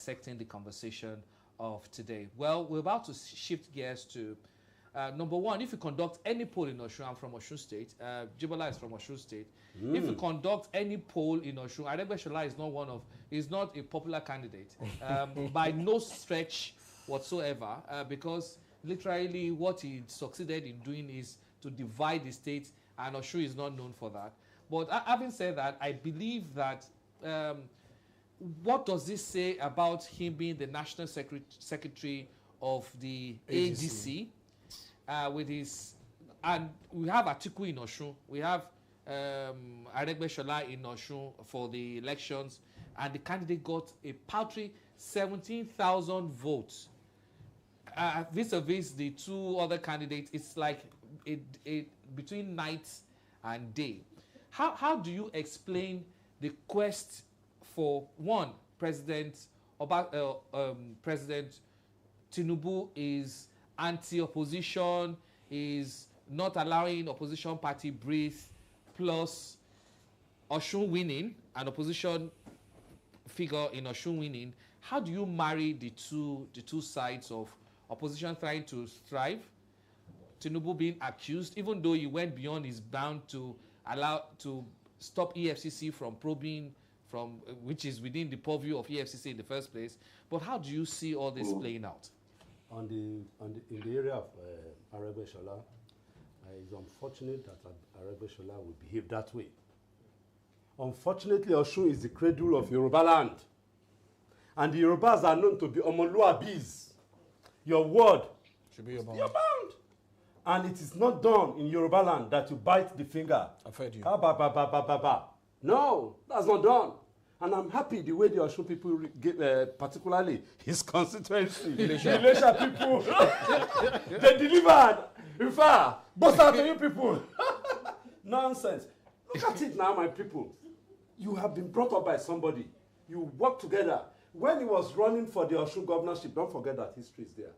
dissecting the conversation of today. Well, we're about to shift gears to number one. If you conduct any poll in Osun, I'm from Osun State. Jibola is from Osun State. If you conduct any poll in Osun, Aregbesola is not a popular candidate by no stretch whatsoever, because literally what he succeeded in doing is to divide the state, and Osun is not known for that. But having said that, I believe that what does this say about him being the national secretary of the ADC with his, and we have Atiku in Osun, we have Aregbesola in Osun for the elections, and the candidate got a paltry 17,000 votes. Vis-a-vis the two other candidates, it's like between night and day. How do you explain the quest for one President Tinubu is anti-opposition, is not allowing opposition party breathe, plus Osun winning, an opposition figure in Osun winning? How do you marry the two sides of opposition trying to thrive, Tinubu being accused, even though he went beyond his bound to stop EFCC from probing, which is within the purview of EFCC in the first place? But how do you see all this playing out? In the area of Aregbesola, it's unfortunate that Aregbesola will behave that way. Unfortunately, Osun is the cradle of Yoruba land, and the Yorubas are known to be Omoluabis. Your word should be your bound. You're bound. And it is not done in Yoruba land that you bite the finger. I've heard you. No, that's not done. And I'm happy the way the Osun people, particularly his constituency, the Ilesha people, they delivered. In fact, bust out to you people. Nonsense. Look at it now, my people. You have been brought up by somebody. You work together. When he was running for the Osun governorship, don't forget that history is there.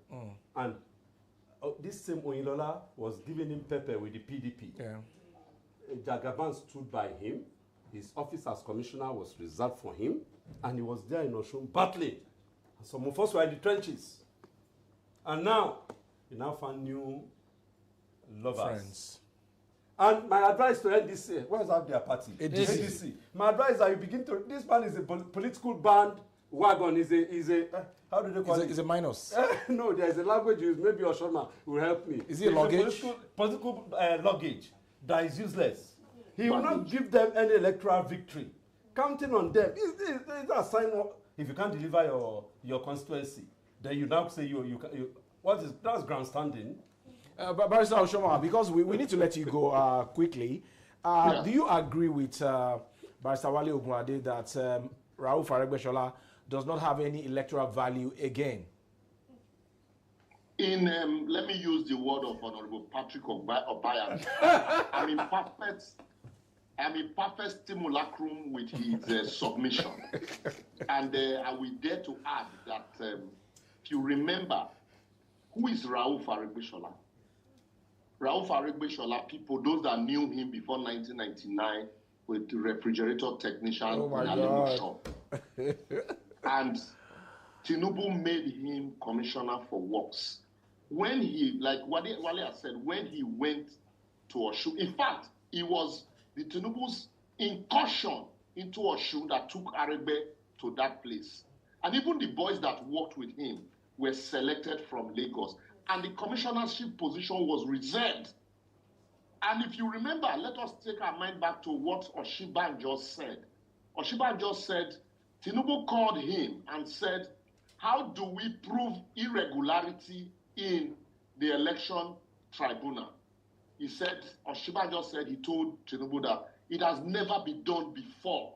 And this same Oyinlola was giving him pepper with the PDP. Yeah. Jagaban stood by him. His office as commissioner was reserved for him. And he was there in Osun battling. And some of us were in the trenches. And now, he now found new lovers. Friends. And my advice to NDC, where's out their party? ADC. My advice is that you begin to, this man is a political band wagon, is a how do they call it? Is a minus. No, there is a language used. Maybe Oshoma will help me. Is it luggage? Political luggage that is useless. He will not give them any electoral victory. Counting on them is a sign of, if you can't deliver your constituency, then you now say you what is that's grandstanding. But Barrister Oshoma, because we need to let you go quickly. Do you agree with Barrister Wale Ogunade that Rauf Aregbesola does not have any electoral value again? Let me use the word of Honorable Patrick Obayan. I'm in perfect simulacrum with his submission. And I will dare to add that if you remember, who is Rauf Aregbesola? Rauf Aregbesola, people, those that knew him before 1999, with the refrigerator technician in a shop. And Tinubu made him commissioner for works. When he, like Wale has said, when he went to Osun, in fact, it was the Tinubu's incursion into Osun that took Aregbe to that place. And even the boys that worked with him were selected from Lagos. And the commissionership position was reserved. And if you remember, let us take our mind back to what Oshibanjo said. Oshibanjo said, Tinubu called him and said, how do we prove irregularity in the election tribunal? He said, Oshibanjo said, he told Tinubu that it has never been done before,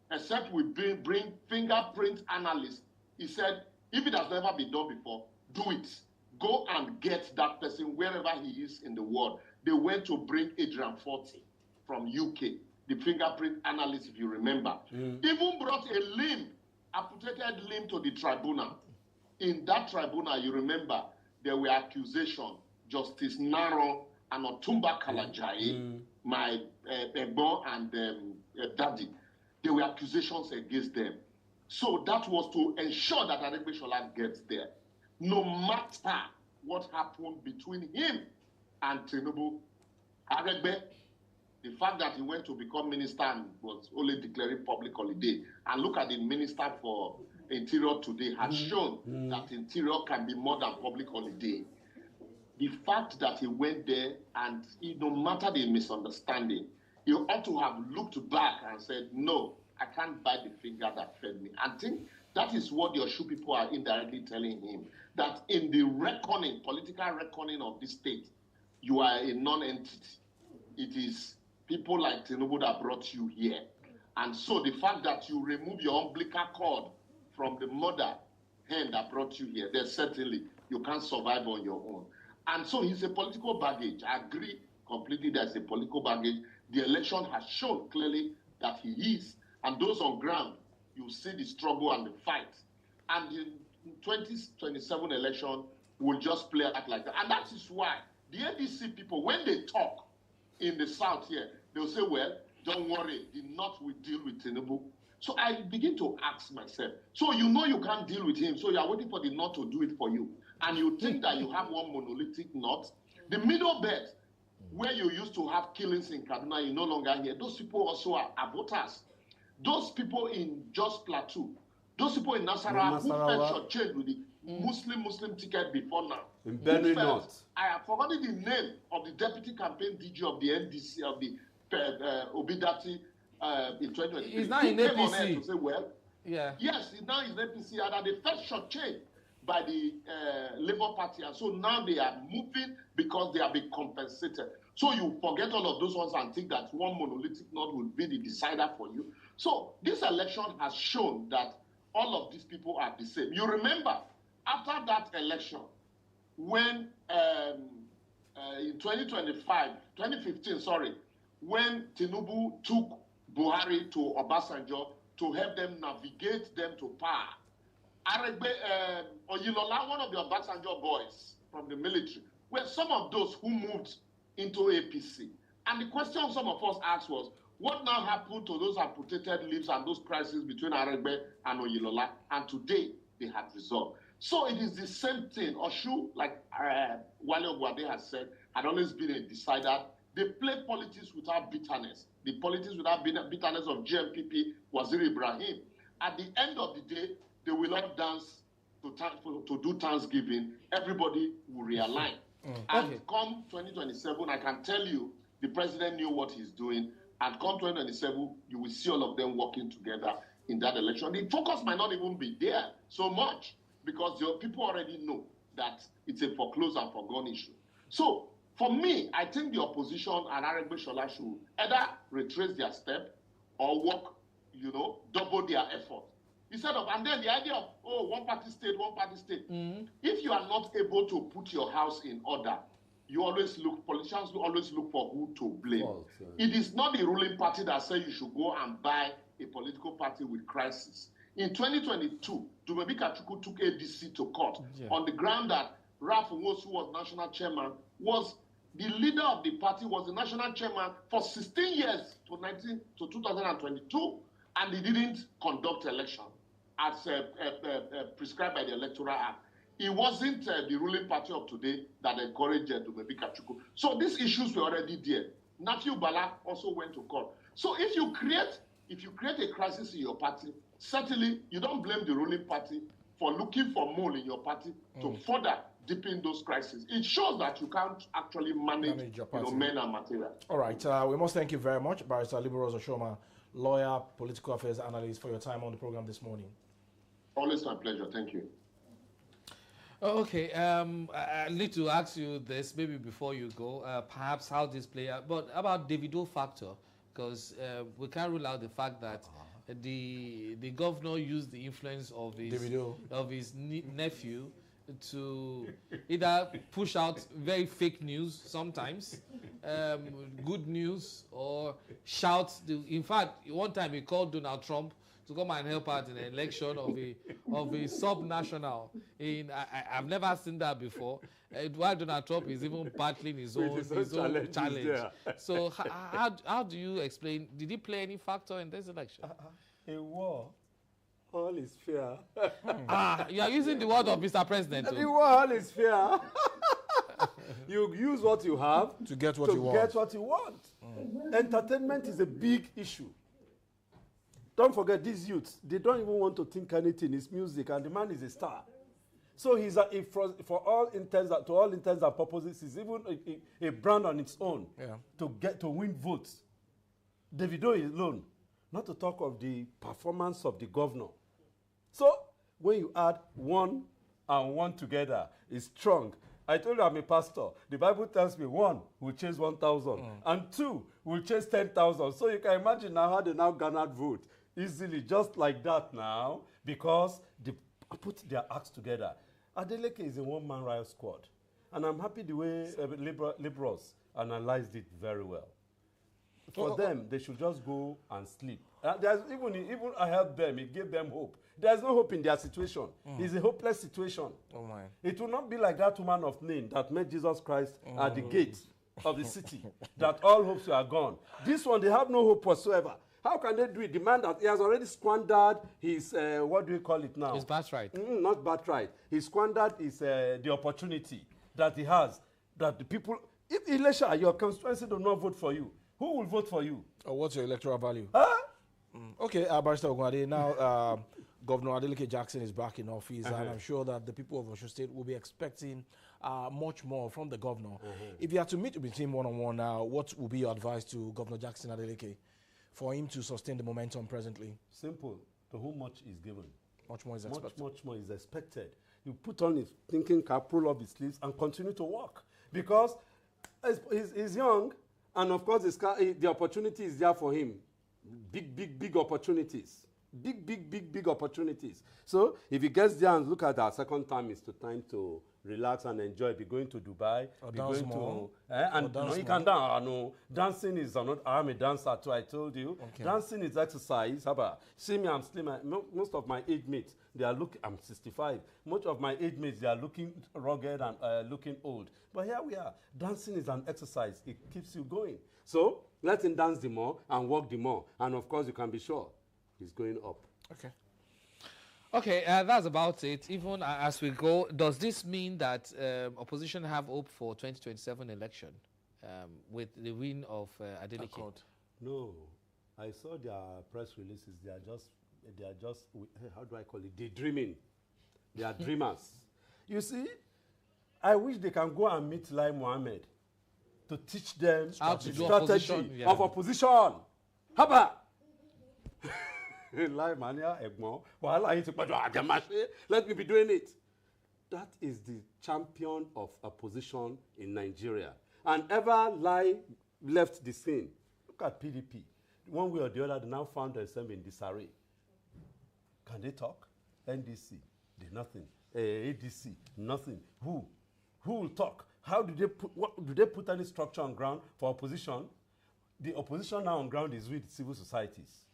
except we bring fingerprint analysts. He said, if it has never been done before, do it. Go and get that person wherever he is in the world. They went to bring Adrian Forty from UK, the fingerprint analyst, if you remember. Even brought a limb, amputated limb to the tribunal. In that tribunal, you remember, there were accusations. Justice Naro and Otumba Kalajaye, my Ebo and Daddy, there were accusations against them. So that was to ensure that Aregbesola gets there. No matter what happened between him and Tinubu, Aregbe, the fact that he went to become minister and was only declaring public holiday, and look at the minister for Interior today has shown that Interior can be more than public holiday. The fact that he went there and no matter the misunderstanding, he ought to have looked back and said, no, I can't bite the finger that fed me. I think that is what the Osun people are indirectly telling him, that in the reckoning, political reckoning of this state, you are a non-entity. It is people like Tinubu that brought you here. And so the fact that you remove your umbilical cord from the mother hen that brought you here, then certainly you can't survive on your own. And so he's a political baggage. I agree completely there's a political baggage. The election has shown clearly that he is. And those on ground, you see the struggle and the fight. And the 2027 election will just play out like that. And that is why the ADC people, when they talk in the South here, they'll say, well, don't worry, the North will deal with Tinubu. So I begin to ask myself, so you know you can't deal with him, so you are waiting for the North to do it for you. And you think that you have one monolithic North. The middle belt, where you used to have killings in Kaduna, you no longer hear. Those people also are voters. Those people in Jos Plateau, those people in Nasarawa who felt shortchanged with the Muslim ticket before now. In Benue North. I have forgotten the name of the deputy campaign DG of the NDC, of the Obidati in 2023. He's now in APC. To say, well, yeah. Yes, he's now in APC, and they felt shortchanged by the Labour Party, and so now they are moving because they are being compensated. So you forget all of those ones and think that one monolithic North will be the decider for you. So this election has shown that all of these people are the same. You remember, after that election, when in 2015, when Tinubu took Buhari to Obasanjo to help them navigate them to power, Oyilola, one of the Obasanjo boys from the military, were some of those who moved into APC. And the question some of us asked was, what now happened to those amputated limbs and those crises between Aregbe and Oyilola? And today, they have resolved. So it is the same thing. Osun, like Wale Ogunade has said, had always been a decider. They play politics without bitterness. The politics without bitterness of GMPP, Waziri Ibrahim. At the end of the day, they will not dance to do Thanksgiving. Everybody will realign. And come 2027, I can tell you, the president knew what he's doing. And come 2027, you will see all of them working together in that election. The focus might not even be there so much because the people already know that it's a foreclosed and forgone issue. So for me, I think the opposition and Aregbesola should either retrace their step or work, double their effort. Instead of, and then the idea of, one party state. If you are not able to put your house in order, politicians always look for who to blame. It is not the ruling party that says you should go and buy a political party with crisis. In 2022, Dumebi Kachukwu took ADC to court on the ground that Ralph Nwosu, who was national chairman, was the leader of the party, was the national chairman for 16 years to 2022, and he didn't conduct election as prescribed by the Electoral Act. It wasn't the ruling party of today that encouraged Dumebi Kachukwu. So these issues were already there. Nafiu Bala also went to court. So if you create a crisis in your party, certainly you don't blame the ruling party for looking for more in your party to further deepen those crises. It shows that you can't actually manage your party. Men and material. All right. We must thank you very much, Barrister Liborous Oshoma, lawyer, political affairs analyst, for your time on the program this morning. Always my pleasure. Thank you. Okay, I need to ask you this maybe before you go, perhaps how this play out, but about Davido factor, because we can't rule out the fact that the governor used the influence of his nephew to either push out very fake news sometimes, good news, or shout. In fact, one time he called Donald Trump to come and help out in an election of a sub-national. I've never seen that before. While Donald Trump is even battling his own challenge. So how do you explain? Did he play any factor in this election? A war All is fair. You are using the word of Mr. President. The all is fair. You use what you have to get what you want. Entertainment is a big issue. Don't forget these youths, they don't even want to think anything. It's music, and the man is a star. So he's for all intents and purposes, he's even a brand on its own to win votes. Davido is alone, not to talk of the performance of the governor. So when you add one and one together, it's strong. I told you I'm a pastor. The Bible tells me 1 will chase 1,000 and 2 will chase 10,000. So you can imagine now how they now garnered vote easily, just like that now, because they put their acts together. Adeleke is a one-man riot squad, and I'm happy the way Liborous analyzed it very well. For them, they should just go and sleep. There's even I helped them. It gave them hope. There's no hope in their situation. It's a hopeless situation. Oh my! It will not be like that woman of Nain that met Jesus Christ at the gate of the city, that all hopes were gone. This one, they have no hope whatsoever. How can they do it? The man that he has already squandered his, what do we call it now? His birthright. Not birthright. He squandered his, the opportunity that he has, that the people, if Elisha, your constituency do not vote for you, who will vote for you? Or what's your electoral value? Huh? Okay, Barrister Ogunade, now Governor Adeleke Jackson is back in office, and I'm sure that the people of Osun State will be expecting much more from the governor. If you had to meet with him one-on-one now, what would be your advice to Governor Jackson Adeleke for him to sustain the momentum presently? Simple. To whom much is given, much more is expected. Much more is expected. You put on his thinking cap, pull up his sleeves, and continue to work. Because he's young, and of course the opportunity is there for him. Big opportunities. Big opportunities. So if he gets there and look at that second time, it's the time to relax and enjoy. Be going to Dubai. Or be dance going more. And no, you can dance. No, dancing is not. I'm a dancer too. I told you. Okay. Dancing is exercise. See me, I'm slim. Most of my age mates, they are looking. I'm 65. Most of my age mates, they are looking rugged and looking old. But here we are. Dancing is an exercise. It keeps you going. So let him dance the more and walk the more. And of course, you can be sure he's going up. Okay, that's about it. Even as we go, does this mean that opposition have hope for 2027 election with the win of Adeleke? No, I saw their press releases. They are just how do I call it? Daydreaming. They are dreamers. You see, I wish they can go and meet Lai Mohammed to teach them how to do strategy of opposition. Haba. Lai Mania Egmo. Let me be doing it. That is the champion of opposition in Nigeria. And ever Lai left the scene. Look at PDP. One way or the other, they now found themselves in disarray. Can they talk? NDC, there's nothing. ADC, nothing. Who will talk? How do they put? What do they put any structure on ground for opposition? The opposition now on ground is with civil societies.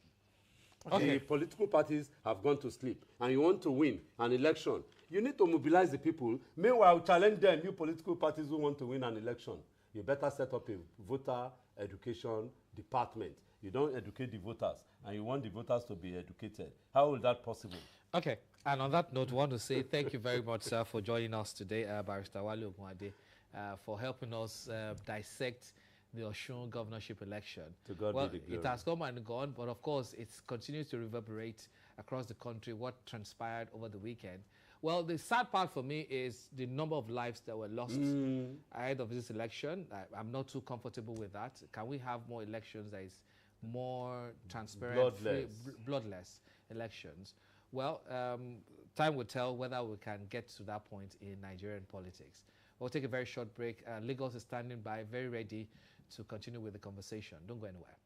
Okay. The political parties have gone to sleep, and you want to win an election. You need to mobilize the people. Meanwhile, challenge them. You political parties who want to win an election, you better set up a voter education department. You don't educate the voters, and you want the voters to be educated. How is that possible? Okay, and on that note, I want to say thank you very much, sir, for joining us today, Barrister Wale Ogunade, for helping us dissect the Osun governorship election. To God be the glory. It has come and gone, but of course, it continues to reverberate across the country what transpired over the weekend. Well, the sad part for me is the number of lives that were lost ahead of this election. I'm not too comfortable with that. Can we have more elections that is more transparent, bloodless elections? Well, time will tell whether we can get to that point in Nigerian politics. We'll take a very short break. Lagos is standing by, very ready to continue with the conversation. Don't go anywhere.